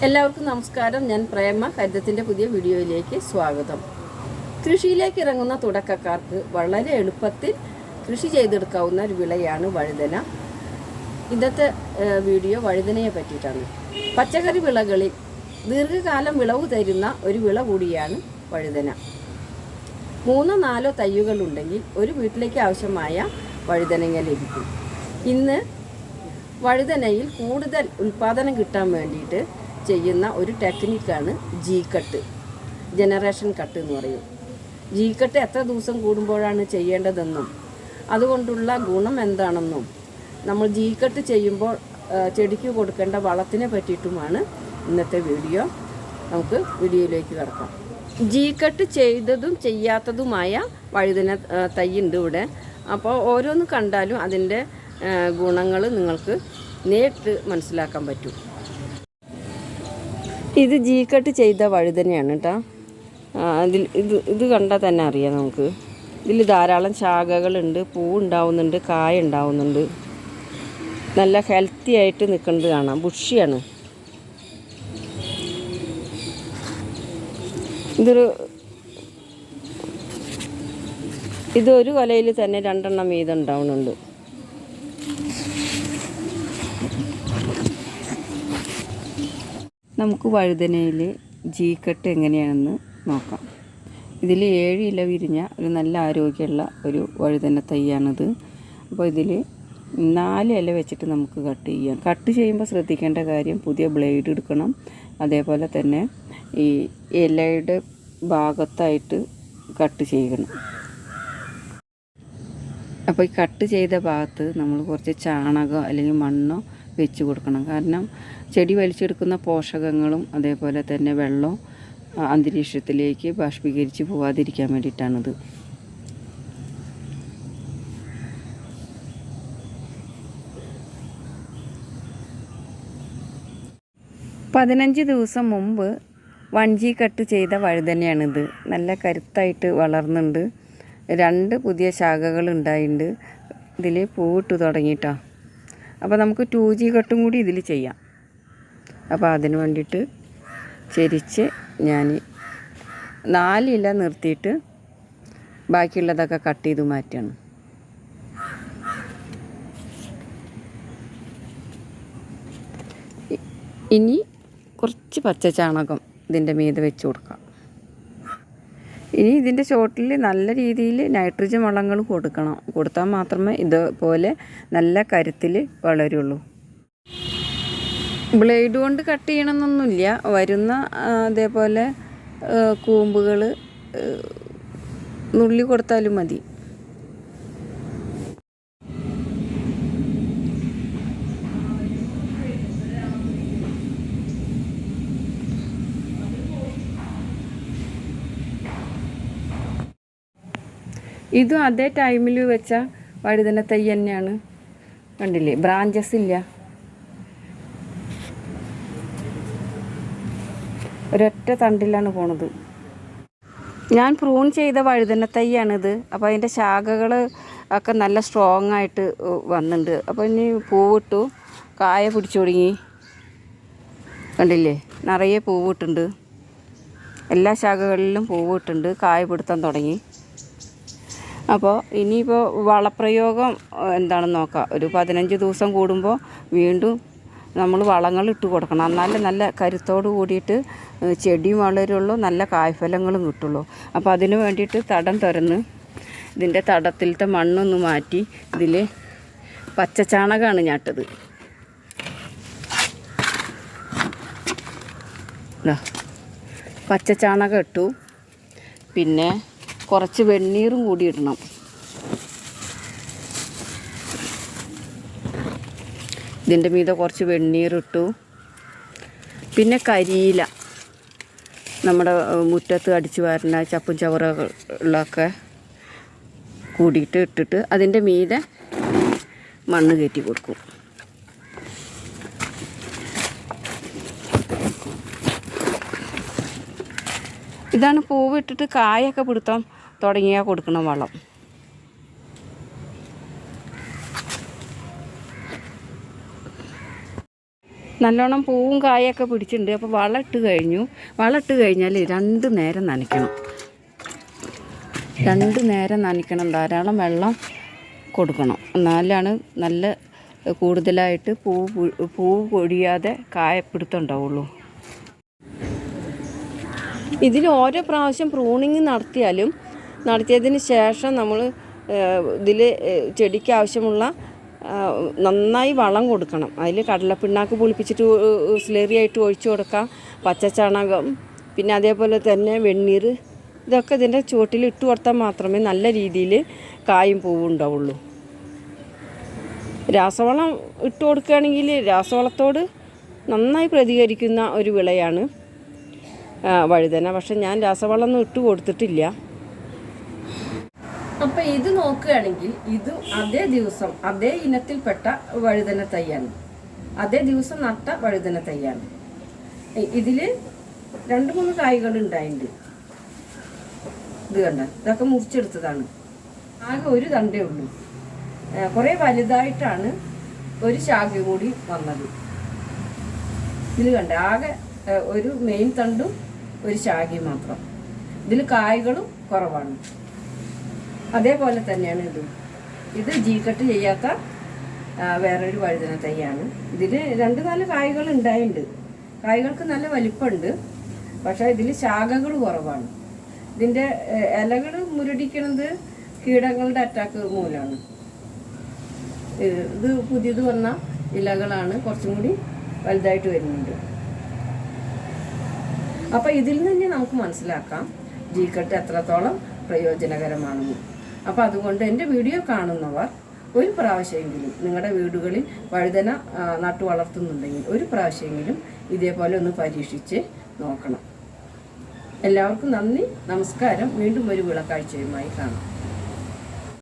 എല്ലാവർക്കും നമസ്കാരം. ഞാൻ പ്രേമ. ഹരിതത്തിൻ്റെ പുതിയ വീഡിയോയിലേക്ക് സ്വാഗതം. കൃഷിയിലേക്ക് ഇറങ്ങുന്ന തുടക്കക്കാർക്ക് വളരെ എളുപ്പത്തിൽ കൃഷി ചെയ്തെടുക്കാവുന്ന ഒരു വിളയാണ് വഴുതന. ഇന്നത്തെ വീഡിയോ വഴുതനയെ പറ്റിയിട്ടാണ്. പച്ചക്കറി വിളകളിൽ ദീർഘകാലം വിളവ് തരുന്ന ഒരു വിള കൂടിയാണ് വഴുതന. 3-4 തയ്യുകളുണ്ടെങ്കിൽ ഒരു വീട്ടിലേക്ക് ആവശ്യമായ വഴുതനങ്ങ ലഭിക്കും. ഇന്ന് വഴുതനയിൽ കൂടുതൽ ഉൽപ്പാദനം കിട്ടാൻ വേണ്ടിയിട്ട് ചെയ്യുന്ന ഒരു ടെക്നിക്കാണ് ജി കട്ട്, ജനറേഷൻ കട്ട് എന്ന് പറയും. ജി കട്ട് എത്ര ദിവസം കൂടുമ്പോഴാണ് ചെയ്യേണ്ടതെന്നും അതുകൊണ്ടുള്ള ഗുണം എന്താണെന്നും നമ്മൾ ജി കട്ട് ചെയ്യുമ്പോൾ ചെടിക്ക് കൊടുക്കേണ്ട വളത്തിനെ പറ്റിയിട്ടുമാണ് ഇന്നത്തെ വീഡിയോ. നമുക്ക് വീഡിയോയിലേക്ക് കിടക്കാം. ജി കട്ട് ചെയ്തതും ചെയ്യാത്തതുമായ വഴുതന തൈയുണ്ട് ഇവിടെ. അപ്പോൾ ഓരോന്ന് കണ്ടാലും അതിൻ്റെ ഗുണങ്ങൾ നിങ്ങൾക്ക് നേരിട്ട് മനസ്സിലാക്കാൻ പറ്റും. ഇത് ജി കട്ട് ചെയ്ത വഴുതനയാണ് കേട്ടോ. ഇത് കണ്ടാൽ തന്നെ അറിയാം നമുക്ക്. ഇതിൽ ധാരാളം ശാഖകളുണ്ട്, പൂ ഉണ്ടാവുന്നുണ്ട്, കായ ഉണ്ടാവുന്നുണ്ട്. നല്ല ഹെൽത്തി ആയിട്ട് നിൽക്കുന്നത് കാണാം. ബുഷിയാണ്. ഇതൊരു കൊലയിൽ തന്നെ 2 എണ്ണം വീതം ഉണ്ടാവുന്നുണ്ട്. നമുക്ക് വഴുതനയിൽ ജി കട്ട് എങ്ങനെയാണെന്ന് നോക്കാം. ഇതിൽ 7 ഇല വിരിഞ്ഞ ഒരു നല്ല ആരോഗ്യമുള്ള ഒരു വഴുതന തൈയാണിത്. അപ്പോൾ ഇതിൽ 4 ഇല വെച്ചിട്ട് നമുക്ക് കട്ട് ചെയ്യാം. കട്ട് ചെയ്യുമ്പോൾ ശ്രദ്ധിക്കേണ്ട കാര്യം പുതിയ ബ്ലേഡ് എടുക്കണം. അതേപോലെ തന്നെ ഈ ഇലയുടെ ഭാഗത്തായിട്ട് കട്ട് ചെയ്യണം. അപ്പോൾ ഈ കട്ട് ചെയ്ത ഭാഗത്ത് നമ്മൾ കുറച്ച് ചാണകമോ അല്ലെങ്കിൽ മണ്ണോ വെച്ച് കൊടുക്കണം. കാരണം ചെടി വലിച്ചെടുക്കുന്ന പോഷകങ്ങളും അതേപോലെ തന്നെ വെള്ളവും അന്തരീക്ഷത്തിലേക്ക് ബാഷ്പീകരിച്ച് പോവാതിരിക്കാൻ വേണ്ടിയിട്ടാണിത്. പതിനഞ്ച് ദിവസം മുമ്പ് 1G കട്ട് ചെയ്ത വഴുതനയാണിത്. നല്ല കരുത്തായിട്ട് വളർന്നുണ്ട്. 2 പുതിയ ശാഖകൾ ഉണ്ടായിട്ടുണ്ട്. ഇതിൽ പൂവിട്ട് തുടങ്ങിയിട്ടോ. അപ്പോൾ നമുക്ക് 2G കട്ടും കൂടി ഇതിൽ ചെയ്യാം. അപ്പോൾ അതിന് വേണ്ടിയിട്ട് ചെരിച്ച് ഞാൻ 4 ഇല നിർത്തിയിട്ട് ബാക്കിയുള്ളതൊക്കെ കട്ട് ചെയ്ത് മാറ്റുകയാണ്. ഇനി കുറച്ച് പച്ച ചാണകം ഇതിൻ്റെ മീതെ വെച്ച് കൊടുക്കാം. ഇനി ഇതിൻ്റെ ചോട്ടിൽ നല്ല രീതിയിൽ നൈട്രജൻ വളങ്ങൾ കൊടുത്താൽ മാത്രമേ ഇതുപോലെ നല്ല കരുത്തിൽ വളരുള്ളൂ. ബ്ലേഡ് കൊണ്ട് കട്ട് ചെയ്യണമെന്നൊന്നുമില്ല. വരുന്ന അതേപോലെ കൂമ്പുകൾ നുള്ളി കൊടുത്താലും മതി. ഇതും അതേ ടൈമിൽ വെച്ച വഴുതന തൈ തന്നെയാണ്. കണ്ടില്ലേ, ബ്രാഞ്ചസ് ഇല്ല, ഒരൊറ്റ തണ്ടിലാണ് പോണത്. ഞാൻ പ്രൂൺ ചെയ്ത വഴുതന തൈയാണിത്. അപ്പോൾ അതിൻ്റെ ശാഖകൾ ഒക്കെ നല്ല സ്ട്രോങ് ആയിട്ട് വന്നിട്ടുണ്ട്. അപ്പോൾ ഇനി പൂവിട്ടു, കായ പിടിച്ചു തുടങ്ങി. കണ്ടില്ലേ, നിറയെ പൂവിട്ടുണ്ട്. എല്ലാ ശാഖകളിലും പൂവിട്ടുണ്ട്, കായ പിടുത്തം തുടങ്ങി. അപ്പോൾ ഇനിയിപ്പോൾ വളപ്രയോഗം എന്താണെന്ന് നോക്കാം. ഒരു 15 ദിവസം കൂടുമ്പോൾ വീണ്ടും നമ്മൾ വളങ്ങൾ ഇട്ട് കൊടുക്കണം. എന്നാലേ നല്ല കരുത്തോട് കൂടിയിട്ട് ചെടിയും വളരുള്ളൂ, നല്ല കായ്ഫലങ്ങളും കിട്ടുള്ളൂ. അപ്പോൾ അതിന് വേണ്ടിയിട്ട് തടം തുറന്ന് ഇതിൻ്റെ തടത്തിലത്തെ മണ്ണൊന്ന് മാറ്റി ഇതിൽ പച്ചച്ചാണകമാണ് ഞാട്ടത്. പച്ചച്ചാണകം ഇട്ടു. പിന്നെ കുറച്ച് വെണ്ണീറും കൂടി ഇടണം. ഇതിൻ്റെ മീതെ കുറച്ച് വെണ്ണീറിട്ടു. പിന്നെ കരിയില, നമ്മുടെ മുറ്റത്ത് അടിച്ചു വാരുന്ന ചപ്പും ചവറുകളൊക്കെ കൂടിയിട്ട് ഇട്ടിട്ട് അതിൻ്റെ മീതെ മണ്ണ് കയറ്റി കൊടുക്കും. ഇതാണ് പൂവ് ഇട്ടിട്ട് കായൊക്കെ പിടുത്തം തുടങ്ങിയാൽ കൊടുക്കണം വളം. നല്ലോണം പൂവും കായൊക്കെ പിടിച്ചിട്ടുണ്ട്. അപ്പോൾ വളം ഇട്ട് കഴിഞ്ഞു. വളം ഇട്ട് കഴിഞ്ഞാൽ 2 നേരം നനയ്ക്കണം. 2 നേരം നനയ്ക്കണം. ധാരാളം വെള്ളം കൊടുക്കണം. എന്നാലാണ് നല്ല കൂടുതലായിട്ട് പൂവ് പൊടിയാതെ കായപ്പിടുത്തുണ്ടാവുള്ളൂ. ഇതിൽ ഓരോ പ്രാവശ്യം പ്രൂണിങ് നടത്തിയതിന് ശേഷം നമ്മൾ ഇതിൽ ചെടിക്ക് ആവശ്യമുള്ള നന്നായി വളം കൊടുക്കണം. അതിൽ കടലപ്പിണ്ണാക്ക് പുളിപ്പിച്ചിട്ട് സ്ലറി ആയിട്ട് ഒഴിച്ചു കൊടുക്കാം, പച്ചച്ചാണകം, പിന്നെ അതേപോലെ തന്നെ വെണ്ണീർ, ഇതൊക്കെ ഇതിൻ്റെ ചുവട്ടിൽ ഇട്ട് കൊടുത്താൽ മാത്രമേ നല്ല രീതിയിൽ കായും പൂവും ഉണ്ടാവുള്ളൂ. രാസവളം ഇട്ട് കൊടുക്കുകയാണെങ്കിൽ രാസവളത്തോട് നന്നായി പ്രതികരിക്കുന്ന ഒരു വിളയാണ് വഴുതന. പക്ഷെ ഞാൻ രാസവളമൊന്നും ഇട്ട് കൊടുത്തിട്ടില്ല. അപ്പം ഇത് നോക്കുകയാണെങ്കിൽ ഇത് അതേ ഇനത്തിൽപ്പെട്ട വഴുതന തൈയാണ്. അതേ ദിവസം നട്ട വഴുതന തൈയാണ്. ഇതിൽ 2-3 കായ്കൾ ഉണ്ടായിട്ടുണ്ട്. ഇത് കണ്ട, ഇതൊക്കെ മുറിച്ചെടുത്തതാണ്. ആകെ ഒരു തണ്ടേ ഉള്ളൂ. കുറേ വലുതായിട്ടാണ് ഒരു ശാഖ കൂടി വന്നത്. ഇതിൽ കണ്ട, ആകെ ഒരു മെയിൻ തണ്ടും ഒരു ശാഖയും മാത്രം. ഇതിൽ കായ്കളും കുറവാണ്. അതേപോലെ തന്നെയാണ് ഇത് ജീക്കട്ട് ചെയ്യാത്ത വേറൊരു വഴുതന തൈയാണ്. ഇതിൽ 2-4 കായ്കൾ ഉണ്ടായിട്ടുണ്ട്. കായ്കൾക്ക് നല്ല വലിപ്പമുണ്ട്. പക്ഷേ ഇതിൽ ശാഖകൾ കുറവാണ്. ഇതിൻ്റെ ഇലകൾ മുരടിക്കണത് കീടങ്ങളുടെ അറ്റാക്ക് മൂലമാണ്. ഇത് പുതിയത് വന്ന ഇലകളാണ്, കുറച്ചും കൂടി വലുതായിട്ട് വരുന്നുണ്ട്. അപ്പോൾ ഇതിൽ നിന്ന് നമുക്ക് മനസ്സിലാക്കാം ജീക്കട്ട് എത്രത്തോളം പ്രയോജനകരമാണെന്ന്. അപ്പോൾ അതുകൊണ്ട് എൻ്റെ വീഡിയോ കാണുന്നവർ ഒരു പ്രാവശ്യമെങ്കിലും നിങ്ങളുടെ വീടുകളിൽ വഴുതന നട്ടു വളർത്തുന്നുണ്ടെങ്കിൽ ഒരു പ്രാവശ്യമെങ്കിലും ഇതേപോലെ ഒന്ന് പരീക്ഷിച്ച് നോക്കണം. എല്ലാവർക്കും നന്ദി, നമസ്കാരം. വീണ്ടും ഒരു വിളക്കാഴ്ചയുമായി കാണാം.